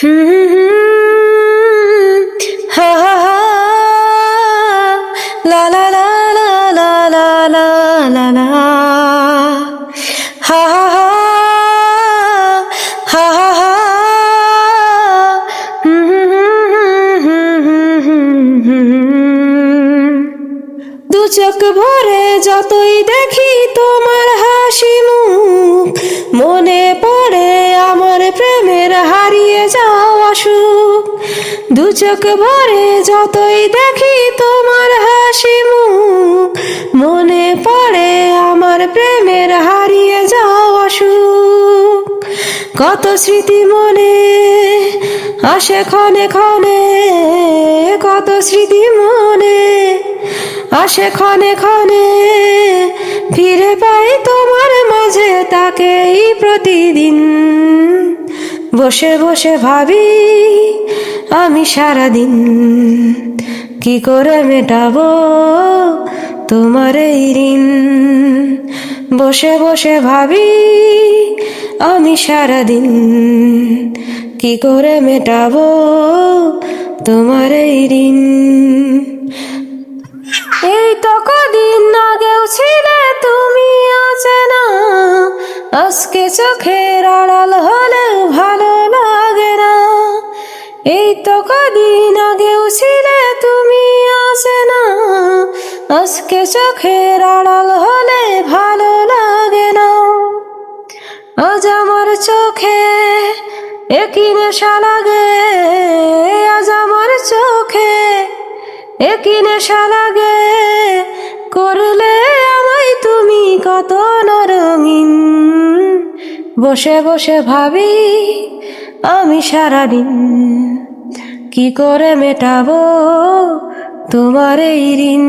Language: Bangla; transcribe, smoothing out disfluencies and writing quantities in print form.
হা হা হা লা লা লা লা লা লা লা লা লা হা হা হা হা হা হা দু চোখ ভরে যতই দেখি তোমার হাসি মুখ, মনে পড়ে আমার প্রেমের হারিয়ে যাওয়া সুখ। দু চোখ ভরে যতই দেখি তোমার হাসি মুখ, মনে পড়ে আমার প্রেমের হারিয়ে যাওয়া সুখ। কত স্মৃতি মনে আসে ক্ষণে ক্ষণে, কত স্মৃতি মনে আসে ক্ষণে ক্ষণে, ফিরে পাই তোমার মাঝে তাকেই প্রতিদিন। বসে বসে ভাবি আমি সারাদিন, কি করে মেটাবো তোমার এই ঋণ। বসে বসে ভাবি আমি সারাদিন, কি করে মেটাবো তোমার এই ঋণ। এই তো কদিন আগেও ছিলে তুমি অচেনা, আজকে চোখের আড়াল হলেও ভালো লাগে না। এই তো কদিন আগেও ছিলে তুমি অচেনা, আজকে চোখের আড়াল হলে ভালো লাগে না। আজ আমার চোখে একই নেশা লাগে, আজ আমার চোখে একই নেশা লাগে, করলে আমায় তুমি কত নরঙিন। বসে বসে ভাবি আমি সারাদিন, কি করে মেটাবো তোমার এই ঋণ।